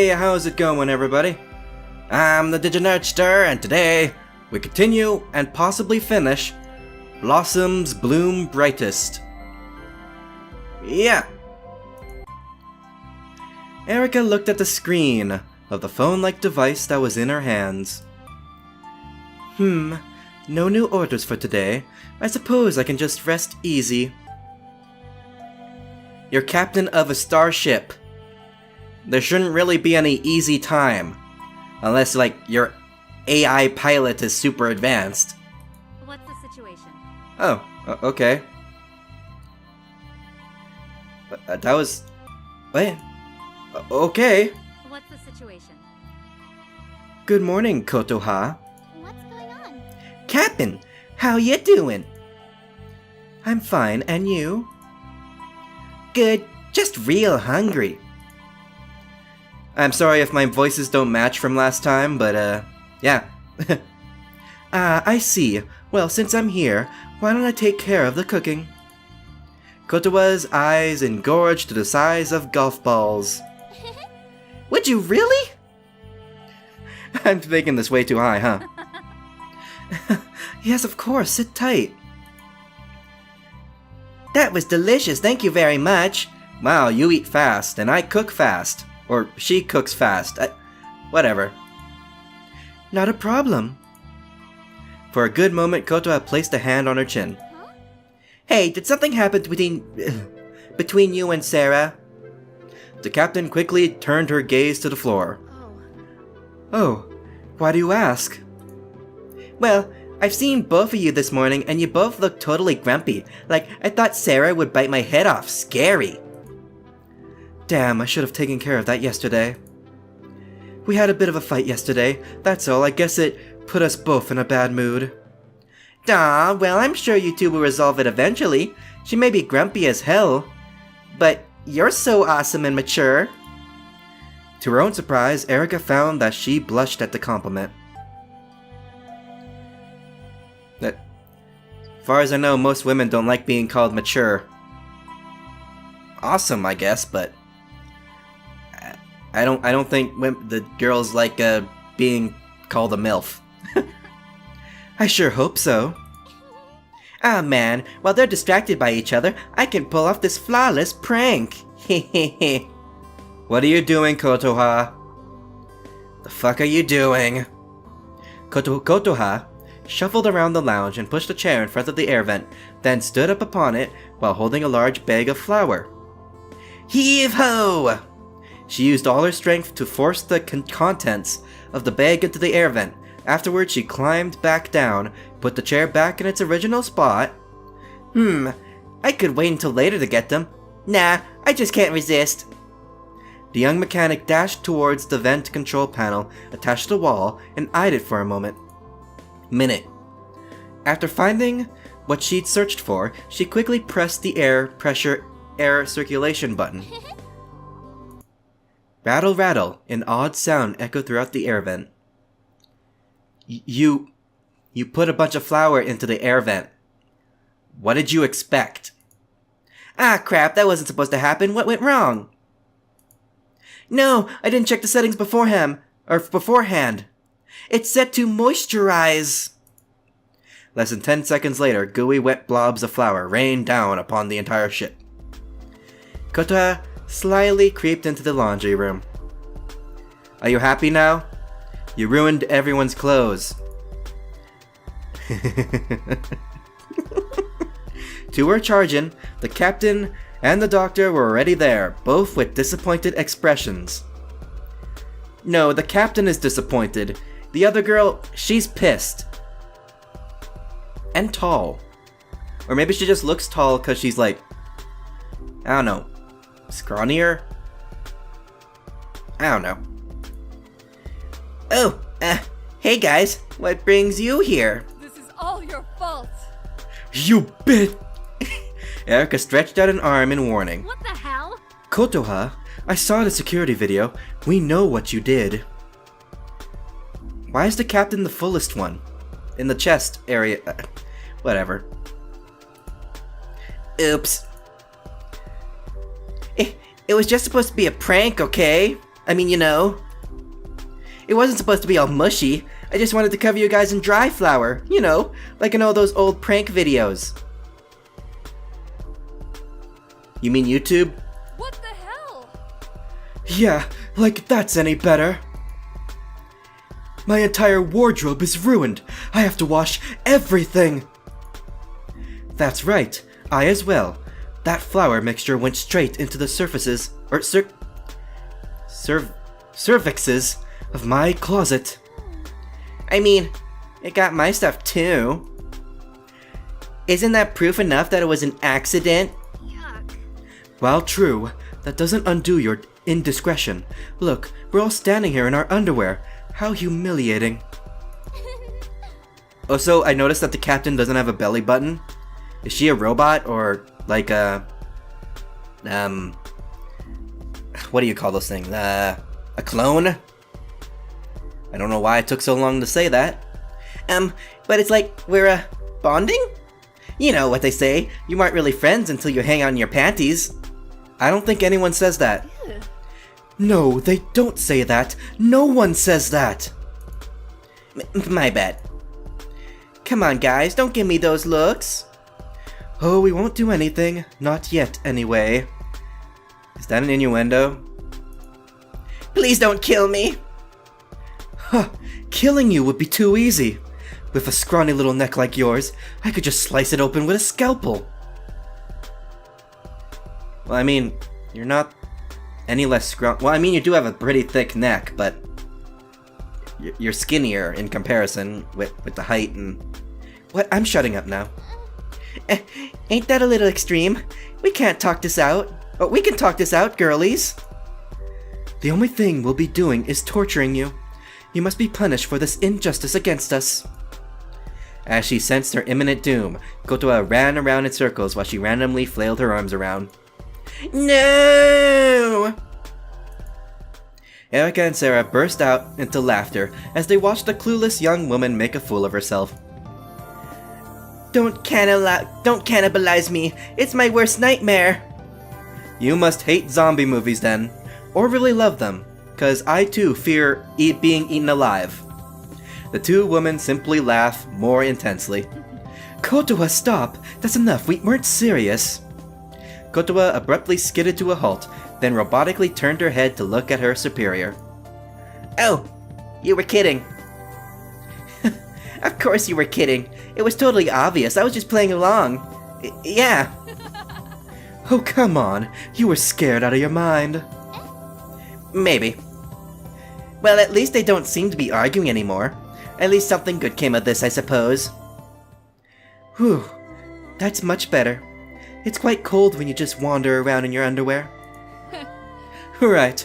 Hey, how's it going, everybody? I'm the Diginerdster, and today we continue and possibly finish Blossom's Bloom Brightest. Yeah. Erica looked at the screen of the phone-like device that was in her hands. No new orders for today. I suppose I can just rest easy. You're captain of a starship. There shouldn't really be any easy time. Unless, like, your AI pilot is super advanced. What's the situation? Oh, okay. That was... Wait. Okay. What's the situation? Good morning, Kotoha. What's going on? Captain, how you doing? I'm fine, and you? Good, just real hungry. I'm sorry if my voices don't match from last time, but yeah. I see. Well, since I'm here, why don't I take care of the cooking? Kotowa's eyes engorged to the size of golf balls. Would you really? I'm making this way too high, huh? Yes, of course, sit tight. That was delicious, thank you very much. Wow, you eat fast, and I cook fast. Or she cooks fast. Whatever. Not a problem. For a good moment, Kotoha placed a hand on her chin. Huh? Hey, did something happen between you and Sarah? The captain quickly turned her gaze to the floor. Oh, why do you ask? Well, I've seen both of you this morning, and you both look totally grumpy. Like, I thought Sarah would bite my head off. Scary. Damn, I should have taken care of that yesterday. We had a bit of a fight yesterday, that's all. I guess it put us both in a bad mood. Aw, well, I'm sure you two will resolve it eventually. She may be grumpy as hell, but you're so awesome and mature. To her own surprise, Erica found that she blushed at the compliment. As far as I know, most women don't like being called mature. Awesome, I guess, but I don't think the girls like being called a MILF. I sure hope so. Ah man, while they're distracted by each other, I can pull off this flawless prank. Hehehe. What are you doing, Kotoha? The fuck are you doing? Kotoha shuffled around the lounge and pushed a chair in front of the air vent, then stood up upon it while holding a large bag of flour. Heave-ho! She used all her strength to force the contents of the bag into the air vent. Afterwards, she climbed back down, put the chair back in its original spot. I could wait until later to get them. Nah, I just can't resist. The young mechanic dashed towards the vent control panel attached to the wall and eyed it for a minute. After finding what she'd searched for, she quickly pressed the air circulation button. Rattle, rattle, an odd sound echoed throughout the air vent. You put a bunch of flour into the air vent. What did you expect? Ah, crap, that wasn't supposed to happen. What went wrong? No, I didn't check the settings beforehand. It's set to moisturize. Less than 10 seconds later, gooey wet blobs of flour rained down upon the entire ship. Kotoha slyly creeped into the laundry room. Are you happy now? You ruined everyone's clothes. To her charging, the captain and the doctor were already there, both with disappointed expressions. No, the captain is disappointed. The other girl, she's pissed. And tall. Or maybe she just looks tall because she's like, I don't know, scrawnier? I don't know. Oh, hey guys, what brings you here? This is all your fault. You bit! Erica stretched out an arm in warning. What the hell? Kotoha, I saw the security video. We know what you did. Why is the captain the fullest one? In the chest area. Whatever. Oops. It was just supposed to be a prank, okay? I mean, you know. It wasn't supposed to be all mushy. I just wanted to cover you guys in dry flour. You know, like in all those old prank videos. You mean YouTube? What the hell? Yeah, like that's any better. My entire wardrobe is ruined. I have to wash everything. That's right, I as well. That flour mixture went straight into the surfaces, or cervixes of my closet. I mean, it got my stuff too. Isn't that proof enough that it was an accident? Yuck. While true, that doesn't undo your indiscretion. Look, we're all standing here in our underwear. How humiliating. Also, I noticed that the captain doesn't have a belly button. Is she a robot or like a... what do you call those things? A clone? I don't know why it took so long to say that. But it's like we're, bonding? You know what they say, you aren't really friends until you hang on your panties. I don't think anyone says that. Ew. No, they don't say that. No one says that. My bad. Come on, guys, don't give me those looks. Oh, we won't do anything. Not yet, anyway. Is that an innuendo? Please don't kill me. Huh, killing you would be too easy. With a scrawny little neck like yours, I could just slice it open with a scalpel. Well, I mean, you're not any less scrawny. Well, I mean, you do have a pretty thick neck, but you're skinnier in comparison with the height and... What? I'm shutting up now. Ain't that a little extreme? We can't talk this out. Oh, we can talk this out, girlies. The only thing we'll be doing is torturing you. You must be punished for this injustice against us. As she sensed her imminent doom, Kotoa ran around in circles while she randomly flailed her arms around. No! Erica and Sarah burst out into laughter as they watched the clueless young woman make a fool of herself. Don't cannibalize me. It's my worst nightmare. You must hate zombie movies then, or really love them, cause I too fear being eaten alive. The two women simply laugh more intensely. Kotoa, stop! That's enough, we weren't serious. Kotoa abruptly skidded to a halt, then robotically turned her head to look at her superior. Oh, you were kidding. Of course you were kidding. It was totally obvious, I was just playing along. Yeah. Oh, come on. You were scared out of your mind. Maybe. Well, at least they don't seem to be arguing anymore. At least something good came of this, I suppose. Whew. That's much better. It's quite cold when you just wander around in your underwear. Right.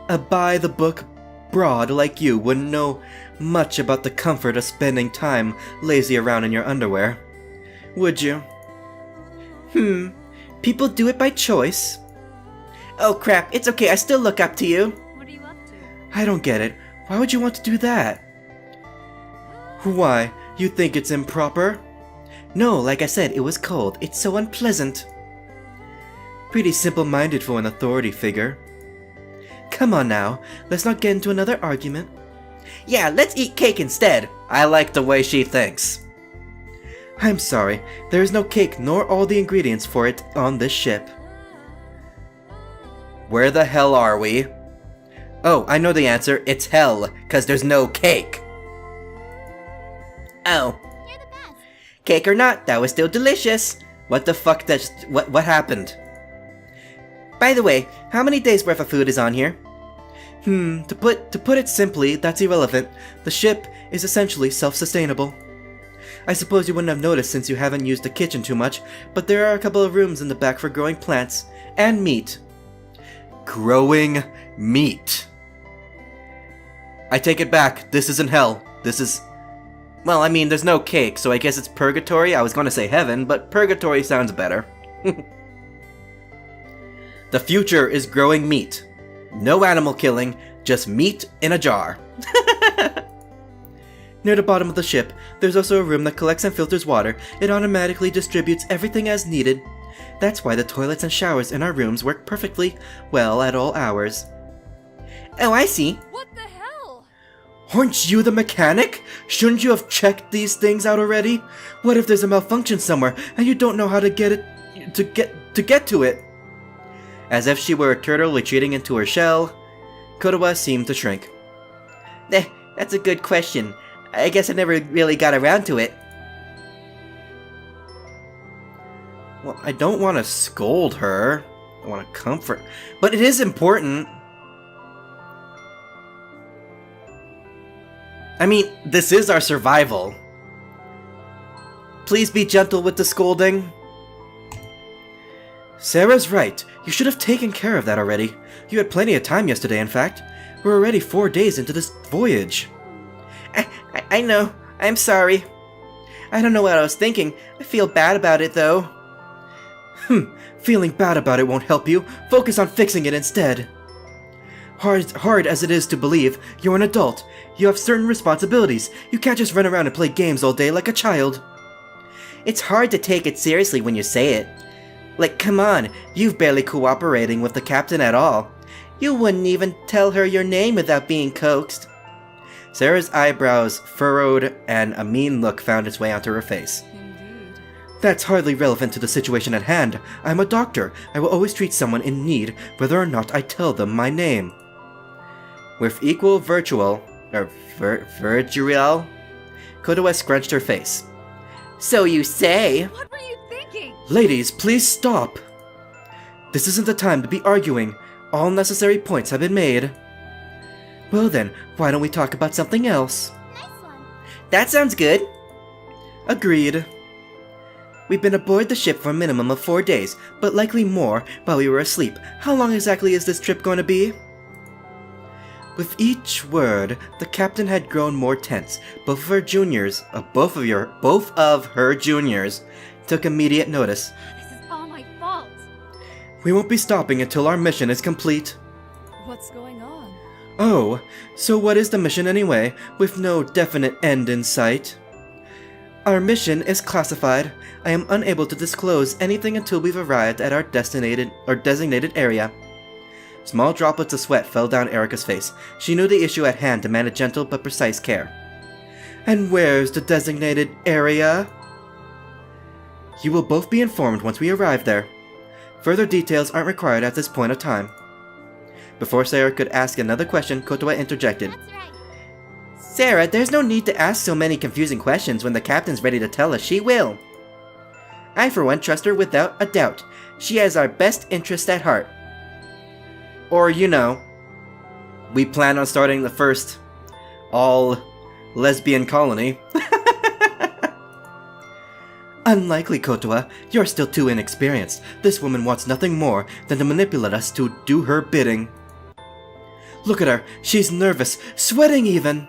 A by-the-book broad like you wouldn't know much about the comfort of spending time lazy around in your underwear. Would you? People do it by choice. Oh crap, it's okay, I still look up to you. What are you up to? I don't get it. Why would you want to do that? Why? You think it's improper? No, like I said, it was cold. It's so unpleasant. Pretty simple-minded for an authority figure. Come on now, let's not get into another argument. Yeah, let's eat cake instead. I like the way she thinks. I'm sorry, there is no cake nor all the ingredients for it on this ship. Where the hell are we? Oh, I know the answer. It's hell, 'cause there's no cake. Oh. You're the best. Cake or not, that was still delicious. What the fuck what happened? By the way, how many days worth of food is on here? To put it simply, that's irrelevant. The ship is essentially self-sustainable. I suppose you wouldn't have noticed since you haven't used the kitchen too much, but there are a couple of rooms in the back for growing plants and meat. Growing meat. I take it back. This isn't hell. This is... Well, I mean, there's no cake, so I guess it's purgatory. I was going to say heaven, but purgatory sounds better. The future is growing meat. No animal killing, just meat in a jar. Near the bottom of the ship, there's also a room that collects and filters water. It automatically distributes everything as needed. That's why the toilets and showers in our rooms work perfectly well at all hours. Oh, I see. What the hell? Aren't you the mechanic? Shouldn't you have checked these things out already? What if there's a malfunction somewhere and you don't know how to get to it? As if she were a turtle retreating into her shell, Kotowa seemed to shrink. That's a good question. I guess I never really got around to it. Well, I don't want to scold her. I want to comfort. But it is important. I mean, this is our survival. Please be gentle with the scolding. Sarah's right. You should have taken care of that already. You had plenty of time yesterday, in fact. We're already 4 days into this voyage. I know. I'm sorry. I don't know what I was thinking. I feel bad about it, though. Feeling bad about it won't help you. Focus on fixing it instead. Hard as it is to believe, you're an adult. You have certain responsibilities. You can't just run around and play games all day like a child. It's hard to take it seriously when you say it. Like, come on, you've barely cooperating with the captain at all. You wouldn't even tell her your name without being coaxed. Sarah's eyebrows furrowed and a mean look found its way onto her face. Indeed. That's hardly relevant to the situation at hand. I'm a doctor. I will always treat someone in need, whether or not I tell them my name. With equal virtual, Kotowa scrunched her face. So you say? What were you thinking? Ladies, please stop. This isn't the time to be arguing. All necessary points have been made. Well then, why don't we talk about something else? Nice one. That sounds good. Agreed. We've been aboard the ship for a minimum of 4 days, but likely more while we were asleep. How long exactly is this trip going to be? With each word, the captain had grown more tense. Both of her juniors took immediate notice. This is all my fault. We won't be stopping until our mission is complete. What's going on? Oh, so what is the mission anyway, with no definite end in sight? Our mission is classified. I am unable to disclose anything until we've arrived at our designated area. Small droplets of sweat fell down Erica's face. She knew the issue at hand demanded gentle but precise care. And where's the designated area? You will both be informed once we arrive there. Further details aren't required at this point of time. Before Sarah could ask another question, Kotowa interjected. That's right. Sarah, there's no need to ask so many confusing questions when the captain's ready to tell us she will. I, for one, trust her without a doubt. She has our best interest at heart. Or, you know, we plan on starting the first all-lesbian colony. Unlikely, Kotowa. You're still too inexperienced. This woman wants nothing more than to manipulate us to do her bidding. Look at her. She's nervous, sweating even.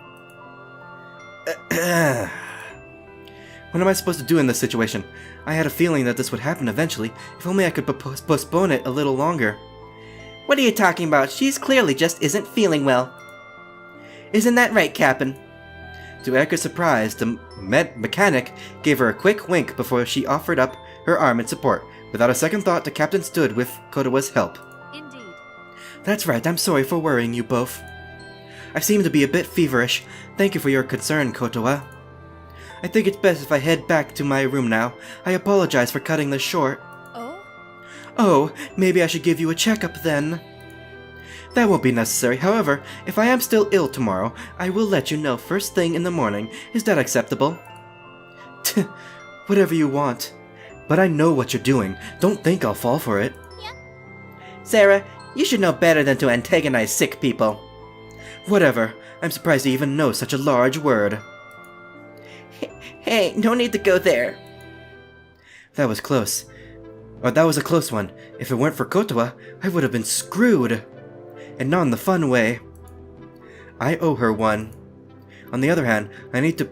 What am I supposed to do in this situation? I had a feeling that this would happen eventually. If only I could postpone it a little longer. What are you talking about? She's clearly just isn't feeling well. Isn't that right, Captain? To Erica's surprise, the mechanic gave her a quick wink before she offered up her arm in support. Without a second thought, the captain stood with Kotowa's help. Indeed. That's right, I'm sorry for worrying you both. I seem to be a bit feverish. Thank you for your concern, Kotowa. I think it's best if I head back to my room now. I apologize for cutting this short. Oh? Oh, maybe I should give you a checkup then. That won't be necessary. However, if I am still ill tomorrow, I will let you know first thing in the morning. Is that acceptable? Whatever you want. But I know what you're doing. Don't think I'll fall for it. Yep. Sarah, you should know better than to antagonize sick people. Whatever. I'm surprised you even know such a large word. Hey, no need to go there. That was close. Or that was a close one. If it weren't for Kotowa, I would have been screwed. And not in the fun way. I owe her one. On the other hand, I need to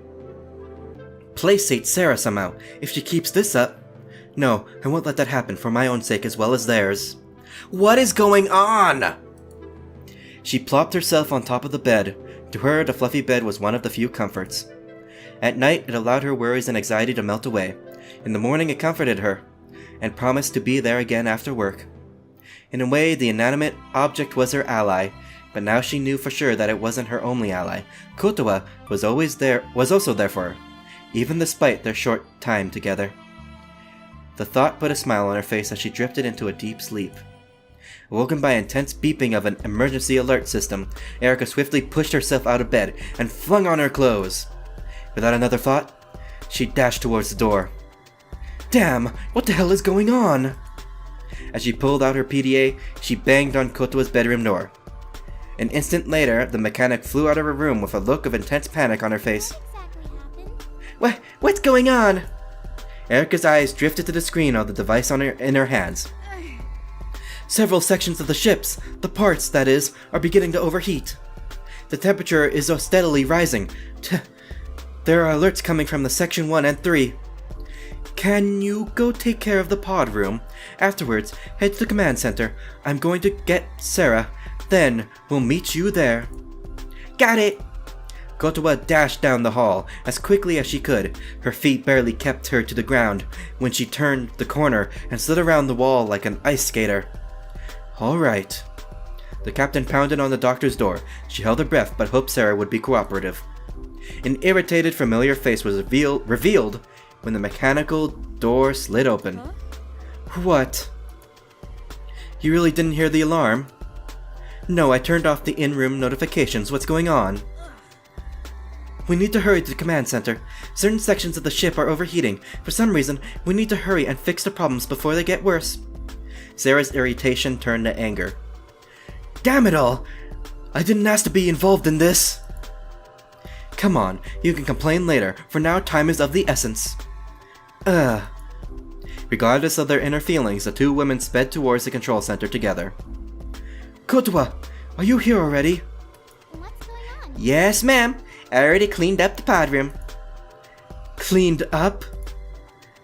placate Sarah somehow. If she keeps this up... No, I won't let that happen for my own sake as well as theirs. What is going on? She plopped herself on top of the bed. To her, the fluffy bed was one of the few comforts. At night, it allowed her worries and anxiety to melt away. In the morning, it comforted her, and promised to be there again after work. In a way, the inanimate object was her ally, but now she knew for sure that it wasn't her only ally. Kotowa was also there for her, even despite their short time together. The thought put a smile on her face as she drifted into a deep sleep. Awoken by intense beeping of an emergency alert system, Erika swiftly pushed herself out of bed and flung on her clothes. Without another thought, she dashed towards the door. Damn, what the hell is going on? As she pulled out her PDA, she banged on Kotowa's bedroom door. An instant later, the mechanic flew out of her room with a look of intense panic on her face. What's going on? Erika's eyes drifted to the screen of the device in her hands. Several sections of the ships, the parts, that is, are beginning to overheat. The temperature is steadily rising. There are alerts coming from the Section 1 and 3. Can you go take care of the pod room? Afterwards, head to the command center. I'm going to get Sarah. Then, we'll meet you there. Got it! Kotowa dashed down the hall as quickly as she could. Her feet barely kept her to the ground when she turned the corner and slid around the wall like an ice skater. All right. The captain pounded on the doctor's door. She held her breath but hoped Sarah would be cooperative. An irritated, familiar face was revealed when the mechanical door slid open. Huh? What? You really didn't hear the alarm? No, I turned off the in-room notifications. What's going on? We need to hurry to the command center. Certain sections of the ship are overheating. For some reason, we need to hurry and fix the problems before they get worse. Sarah's irritation turned to anger. Damn it all! I didn't ask to be involved in this! Come on, you can complain later. For now, time is of the essence. Regardless of their inner feelings, the two women sped towards the control center together. Kotowa, are you here already? What's going on? Yes, ma'am. I already cleaned up the pod room. Cleaned up?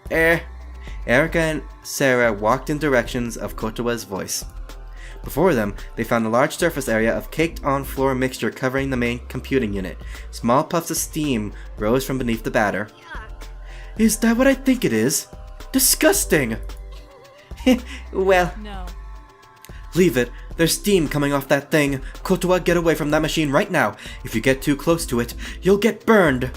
Erika and Sarah walked in directions of Kotowa's voice. Before them, they found a large surface area of caked-on-floor mixture covering the main computing unit. Small puffs of steam rose from beneath the batter. Yuck. Is that what I think it is? Disgusting! Well, No. leave it. There's steam coming off that thing. Kotowa, get away from that machine right now. If you get too close to it, you'll get burned.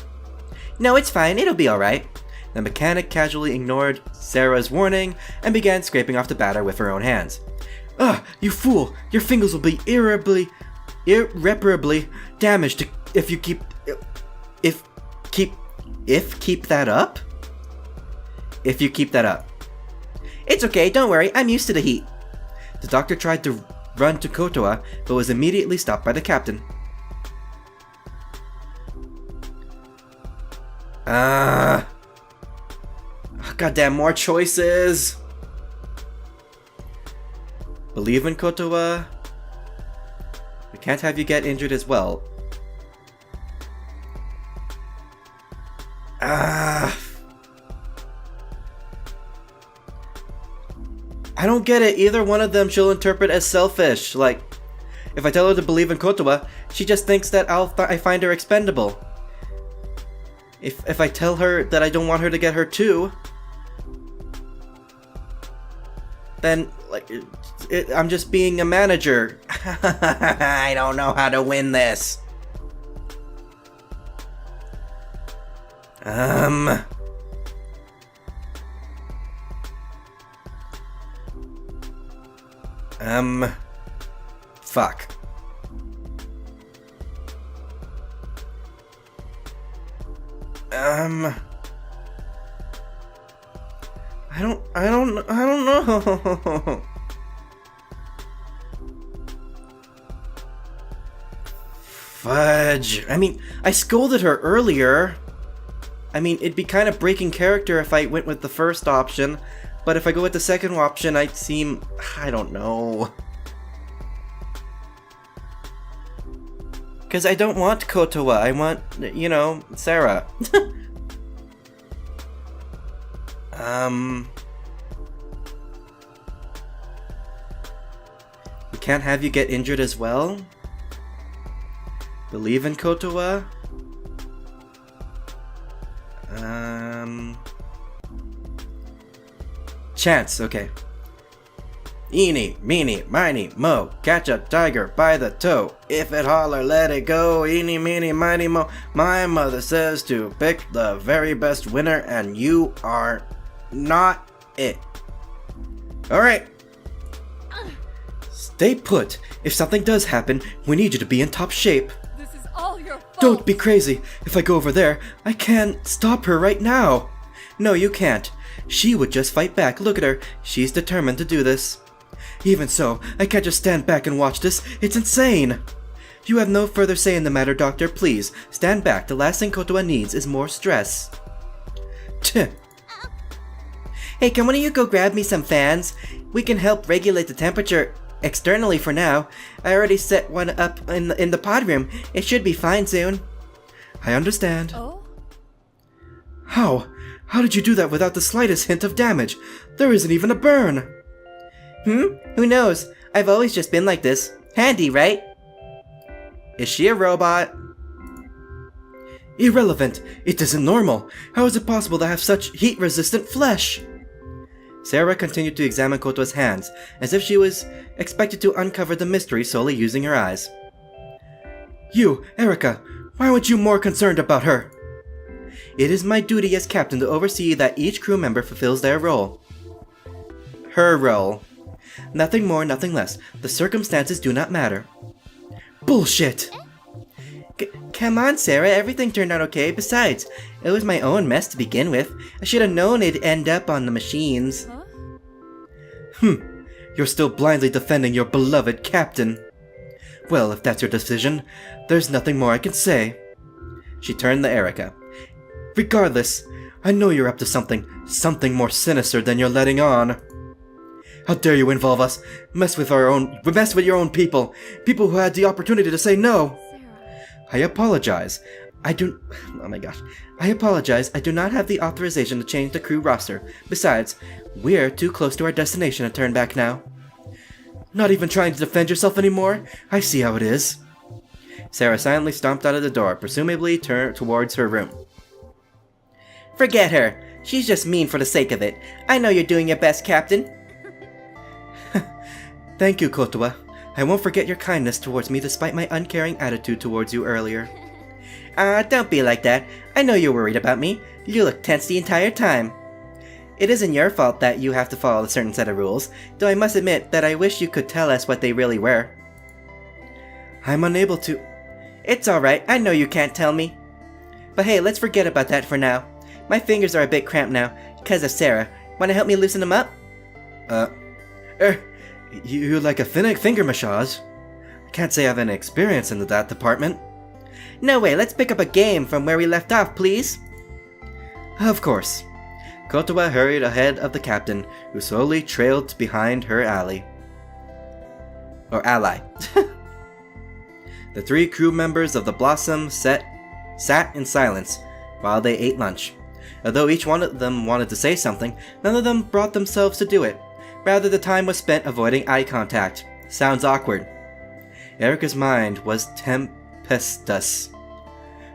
No, it's fine. It'll be alright. The mechanic casually ignored Sarah's warning and began scraping off the batter with her own hands. Ugh, you fool! Your fingers will be irreparably damaged if you keep that up? If you keep that up. It's okay, don't worry, I'm used to the heat. The doctor tried to run to Kotowa, but was immediately stopped by the captain. Goddamn, more choices! Believe in Kotowa? We can't have you get injured as well. I don't get it. Either one of them she'll interpret as selfish. Like, if I tell her to believe in Kotowa, she just thinks that I find her expendable. If I tell her that I don't want her to get hurt too, then, like, I'm just being a manager. I don't know how to win this. Fuck. I don't know. Fudge. I mean, I scolded her earlier. I mean, it'd be kind of breaking character if I went with the first option, but if I go with the second option, I'd seem... I don't know. Because I don't want Kotowa, I want, you know, Sarah. We can't have you get injured as well? Believe in Kotowa? Chance, okay. Eeny, meeny, miny, mo, catch a tiger by the toe. If it holler, let it go. Eeny, meeny, miny, mo. My mother says to pick the very best winner, and you are not it. Alright. Stay put. If something does happen, we need you to be in top shape. This is all your fault. Don't be crazy. If I go over there, I can't stop her right now. No, you can't. She would just fight back. Look at her. She's determined to do this. Even so, I can't just stand back and watch this. It's insane. You have no further say in the matter, Doctor. Please, stand back. The last thing Kotoa needs is more stress. Tch. Hey, can one of you go grab me some fans? We can help regulate the temperature externally for now. I already set one up in the pod room. It should be fine soon. I understand. Oh? How? How did you do that without the slightest hint of damage? There isn't even a burn. Who knows? I've always just been like this. Handy, right? Is she a robot? Irrelevant. It isn't normal. How is it possible to have such heat-resistant flesh? Sarah continued to examine Kotoa's hands, as if she was expected to uncover the mystery solely using her eyes. You, Erica, why aren't you more concerned about her? It is my duty as captain to oversee that each crew member fulfills their role. Her role. Nothing more, nothing less. The circumstances do not matter. Bullshit! Come on, Sarah, everything turned out okay. Besides, it was my own mess to begin with. I should have known it'd end up on the machines. Huh? You're still blindly defending your beloved captain. Well, if that's your decision, there's nothing more I can say. She turned to Erica. Regardless, I know you're up to something more sinister than you're letting on. How dare you involve us? Mess with your own people who had the opportunity to say no. Sarah. I apologize. I do not have the authorization to change the crew roster. Besides, we're too close to our destination to turn back now. Not even trying to defend yourself anymore? I see how it is. Sarah silently stomped out of the door, presumably turned towards her room. Forget her. She's just mean for the sake of it. I know you're doing your best, Captain. Thank you, Kotoa. I won't forget your kindness towards me despite my uncaring attitude towards you earlier. Don't be like that. I know you're worried about me. You look tense the entire time. It isn't your fault that you have to follow a certain set of rules, though I must admit that I wish you could tell us what they really were. I'm unable to. It's alright, I know you can't tell me. But hey, let's forget about that for now. My fingers are a bit cramped now, because of Sarah. Wanna help me loosen them up? You like a finger massage? I can't say I have any experience in that department. No way, let's pick up a game from where we left off, please. Of course. Kotoa hurried ahead of the captain, who slowly trailed behind her ally. The three crew members of the Blossom sat in silence while they ate lunch. Although each one of them wanted to say something, none of them brought themselves to do it. Rather, the time was spent avoiding eye contact. Sounds awkward. Erica's mind was tempestuous.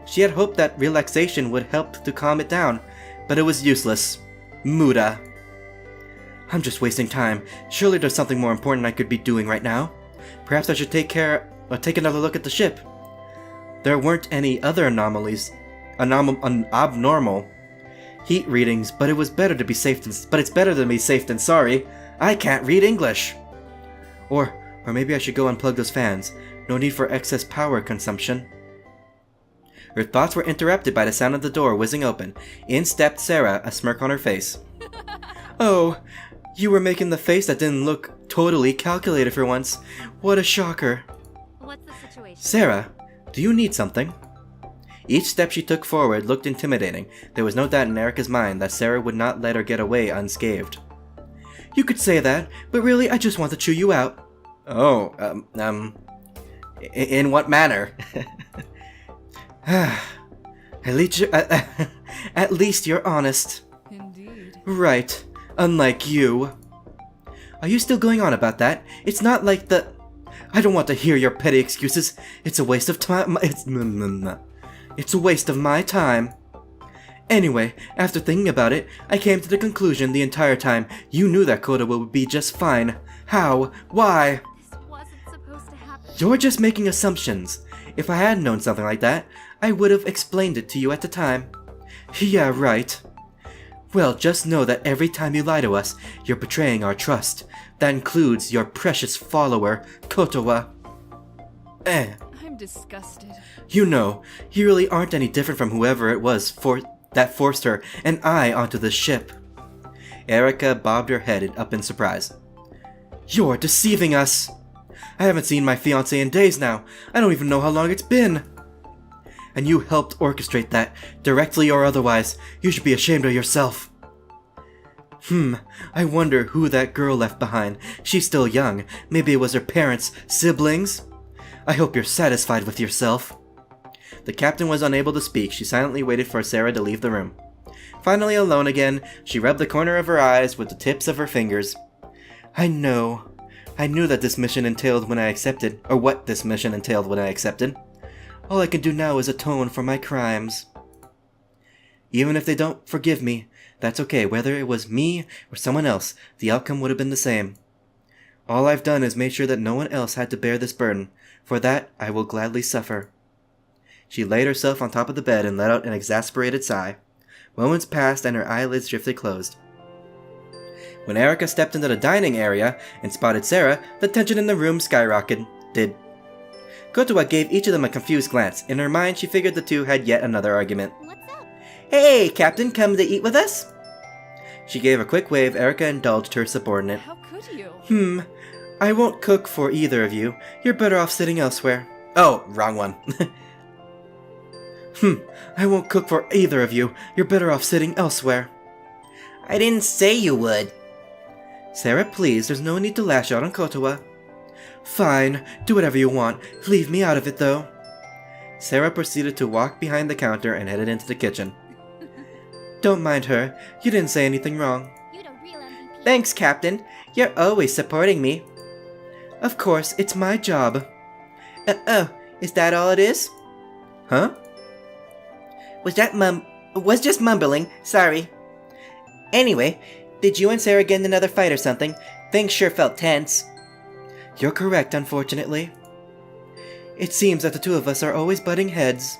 She had hoped that relaxation would help to calm it down, but it was useless. Muda. I'm just wasting time. Surely there's something more important I could be doing right now. Perhaps I should take another look at the ship. There weren't any other abnormal heat readings, but it's better to be safe than sorry. I can't read English. Or maybe I should go unplug those fans. No need for excess power consumption. Her thoughts were interrupted by the sound of the door whizzing open. In stepped Sarah, a smirk on her face. Oh, you were making the face that didn't look totally calculated for once. What a shocker. What's the situation? Sarah, do you need something? Each step she took forward looked intimidating. There was no doubt in Erica's mind that Sarah would not let her get away unscathed. You could say that, but really I just want to chew you out. Oh, in what manner? At least you're honest. Indeed. Right, unlike you. Are you still going on about that? It's not like the... I don't want to hear your petty excuses. It's a waste of time. It's a waste of my time. Anyway, after thinking about it, I came to the conclusion the entire time you knew that Kotoa would be just fine. How? Why? This wasn't supposed to happen. You're just making assumptions. If I had known something like that, I would have explained it to you at the time. Yeah, right. Well, just know that every time you lie to us, you're betraying our trust. That includes your precious follower, Kotowa. I'm disgusted. You know, you really aren't any different from whoever it was that forced her and I onto the ship. Erica bobbed her head up in surprise. You're deceiving us! I haven't seen my fiancé in days now. I don't even know how long it's been. And you helped orchestrate that, directly or otherwise. You should be ashamed of yourself. I wonder who that girl left behind. She's still young. Maybe it was her parents, siblings? I hope you're satisfied with yourself. The captain was unable to speak. She silently waited for Sarah to leave the room. Finally alone again, she rubbed the corner of her eyes with the tips of her fingers. I knew that this mission entailed when I accepted, or what this mission entailed when I accepted. All I can do now is atone for my crimes. Even if they don't forgive me, that's okay. Whether it was me or someone else, the outcome would have been the same. All I've done is made sure that no one else had to bear this burden. For that, I will gladly suffer. She laid herself on top of the bed and let out an exasperated sigh. Moments passed and her eyelids drifted closed. When Erica stepped into the dining area and spotted Sarah, the tension in the room skyrocketed. Kotowa gave each of them a confused glance. In her mind, she figured the two had yet another argument. What's up? Hey, Captain, come to eat with us? She gave a quick wave. Erica indulged her subordinate. How could you? I won't cook for either of you. You're better off sitting elsewhere. Oh, wrong one. I won't cook for either of you. You're better off sitting elsewhere. I didn't say you would. Sarah, please, there's no need to lash out on Kotowa. Fine, do whatever you want. Leave me out of it, though. Sarah proceeded to walk behind the counter and headed into the kitchen. Don't mind her. You didn't say anything wrong. You're the real MVP. Thanks, Captain. You're always supporting me. Of course, it's my job. Is that all it is? Huh? Was just mumbling. Sorry. Anyway, did you and Sarah get in another fight or something? Things sure felt tense. You're correct, unfortunately. It seems that the two of us are always butting heads.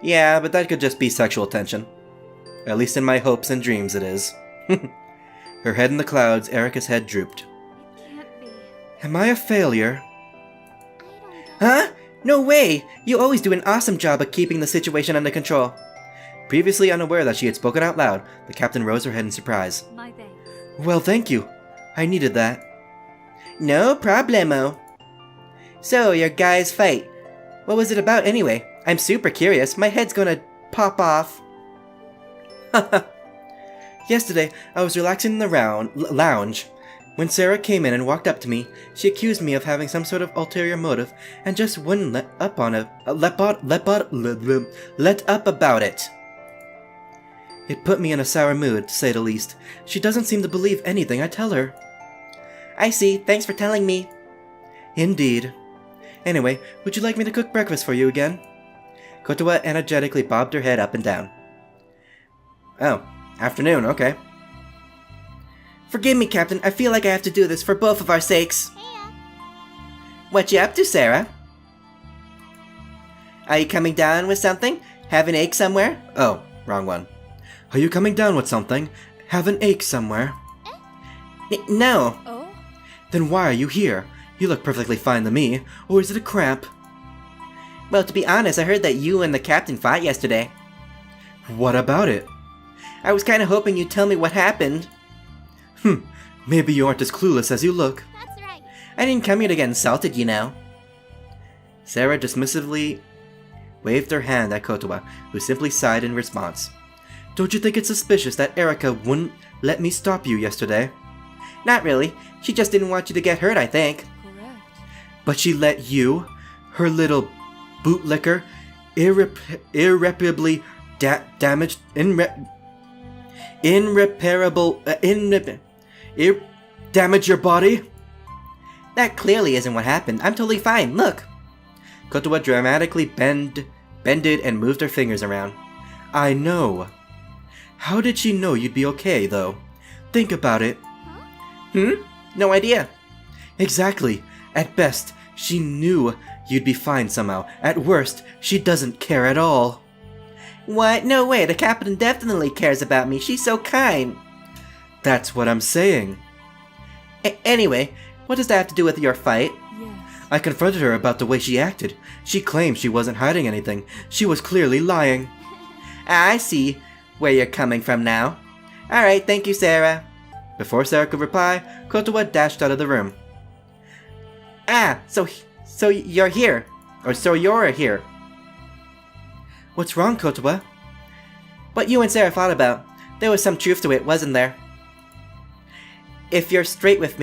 Yeah, but that could just be sexual tension. At least in my hopes and dreams it is. Her head in the clouds, Erica's head drooped. It can't be. Am I a failure? I don't get Huh? No way! You always do an awesome job of keeping the situation under control. Previously unaware that she had spoken out loud, the captain rose her head in surprise. My thanks. Well, thank you. I needed that. No problemo. So, your guys' fight. What was it about anyway? I'm super curious. My head's gonna pop off. Yesterday, I was relaxing in the lounge. When Sarah came in and walked up to me, she accused me of having some sort of ulterior motive and just wouldn't let up about it. It put me in a sour mood, to say the least. She doesn't seem to believe anything I tell her. I see. Thanks for telling me. Indeed. Anyway, would you like me to cook breakfast for you again? Kotowa energetically bobbed her head up and down. Oh, afternoon, okay. Forgive me, Captain. I feel like I have to do this for both of our sakes. Hey, What you up to, Sarah? Are you coming down with something? Have an ache somewhere? Oh, wrong one. Are you coming down with something? Have an ache somewhere? No. Oh? Then why are you here? You look perfectly fine to me. Or is it a cramp? Well, to be honest, I heard that you and the captain fought yesterday. What about it? I was kind of hoping you'd tell me what happened. Maybe you aren't as clueless as you look. that's right. I didn't come here to get insulted, you know. Sarah dismissively waved her hand at Kotowa, who simply sighed in response. Don't you think it's suspicious that Erica wouldn't let me stop you yesterday? Not really. She just didn't want you to get hurt, I think. Correct. But she let you, her little bootlicker, irreparably damaged, damage your body? That clearly isn't what happened. I'm totally fine. Look. Kotowa dramatically bended and moved her fingers around. I know. How did she know you'd be okay, though? Think about it. Huh? No idea. Exactly. At best, she knew you'd be fine somehow. At worst, she doesn't care at all. What? No way, the captain definitely cares about me. She's so kind. That's what I'm saying. Anyway, what does that have to do with your fight? Yes. I confronted her about the way she acted. She claimed she wasn't hiding anything. She was clearly lying. I see where you're coming from now. Alright, thank you, Sarah. Before Sarah could reply, Kotowa dashed out of the room. So you're here. Or so you're here. What's wrong, Kotowa? What you and Sarah fought about. There was some truth to it, wasn't there? If you're straight with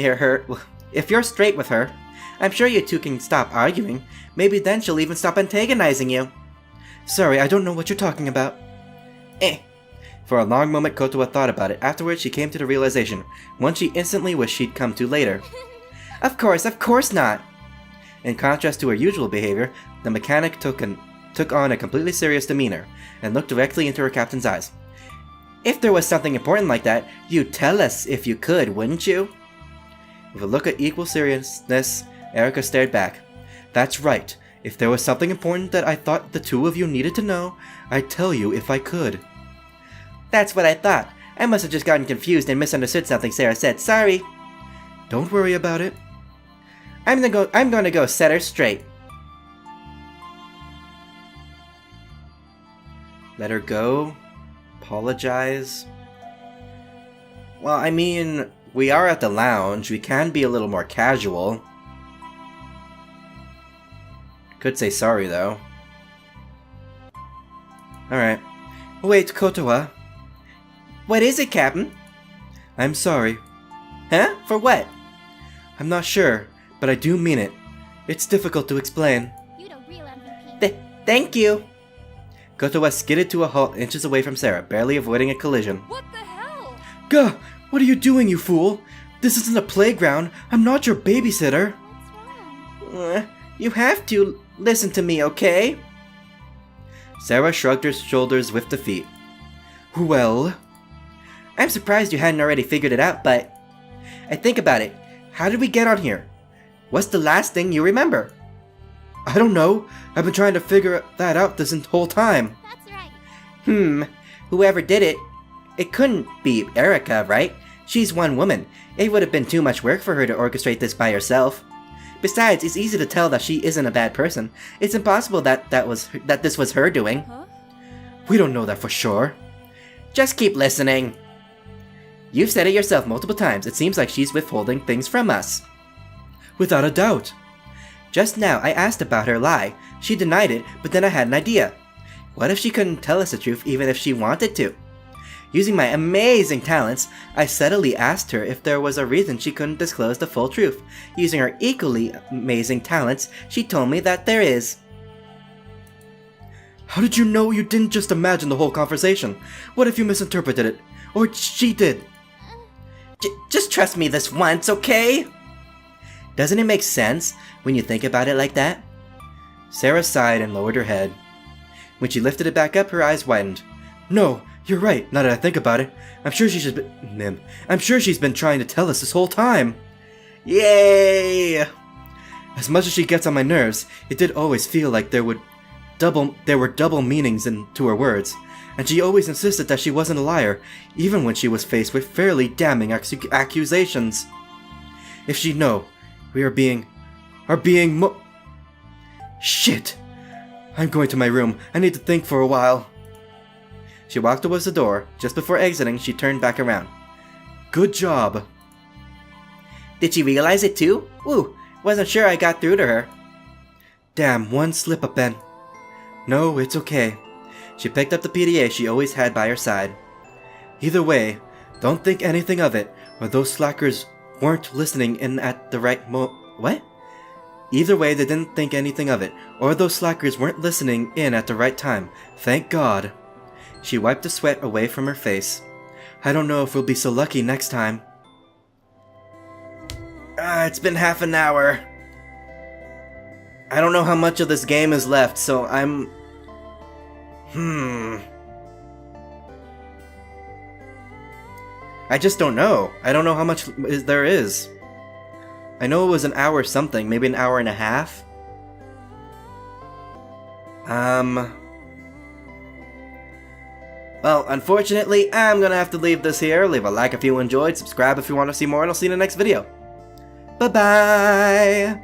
her, I'm sure you two can stop arguing. Maybe then she'll even stop antagonizing you. Sorry, I don't know what you're talking about. For a long moment, Kotowa thought about it. Afterwards, she came to the realization, one she instantly wished she'd come to later. Of course not! In contrast to her usual behavior, the mechanic took on a completely serious demeanor, and looked directly into her captain's eyes. If there was something important like that, you'd tell us if you could, wouldn't you? With a look of equal seriousness, Erica stared back. That's right. If there was something important that I thought the two of you needed to know, I'd tell you if I could. That's what I thought. I must have just gotten confused and misunderstood something Sarah said. Sorry. Don't worry about it. I'm gonna go set her straight. Let her go? Apologize? Well, I mean, we are at the lounge. We can be a little more casual. Could say sorry, though. Alright. Wait, Kotowa. What is it, Captain? I'm sorry. Huh? For what? I'm not sure, but I do mean it. It's difficult to explain. You the real MVP. Thank you. Kotowa skidded to a halt inches away from Sarah, barely avoiding a collision. What the hell? Gah! What are you doing, you fool? This isn't a playground. I'm not your babysitter. What's wrong? You have to listen to me, okay? Sarah shrugged her shoulders with defeat. Well? I'm surprised you hadn't already figured it out, but... think about it. How did we get on here? What's the last thing you remember? I don't know. I've been trying to figure that out this whole time. That's right. Whoever did it, it couldn't be Erica, right? She's one woman. It would have been too much work for her to orchestrate this by herself. Besides, it's easy to tell that she isn't a bad person. It's impossible that this was her doing. Huh? We don't know that for sure. Just keep listening. You've said it yourself multiple times. It seems like she's withholding things from us. Without a doubt. Just now, I asked about her lie. She denied it, but then I had an idea. What if she couldn't tell us the truth even if she wanted to? Using my amazing talents, I subtly asked her if there was a reason she couldn't disclose the full truth. Using her equally amazing talents, she told me that there is. How did you know you didn't just imagine the whole conversation? What if you misinterpreted it? Or she did? Just trust me this once, okay? Doesn't it make sense when you think about it like that? Sarah sighed and lowered her head. When she lifted it back up, her eyes widened. No, you're right, now that I think about it. I'm sure she's been trying to tell us this whole time. Yay! As much as she gets on my nerves, it did always feel like there were double meanings to her words. And she always insisted that she wasn't a liar, even when she was faced with fairly damning accusations. If she'd know, we are being Shit! I'm going to my room. I need to think for a while. She walked towards the door. Just before exiting, she turned back around. Good job. Did she realize it too? Ooh, wasn't sure I got through to her. Damn, one slip up, Ben. No, it's okay. She picked up the PDA she always had by her side. Either way, don't think anything of it, or those slackers weren't listening in at the right What? Either way, they didn't think anything of it, or those slackers weren't listening in at the right time. Thank God. She wiped the sweat away from her face. I don't know if we'll be so lucky next time. It's been half an hour. I don't know how much of this game is left, so I'm... I just don't know. I don't know how much there is. I know it was an hour something, maybe an hour and a half. Well, unfortunately, I'm gonna have to leave this here. Leave a like if you enjoyed, subscribe if you want to see more, and I'll see you in the next video. Bye-bye!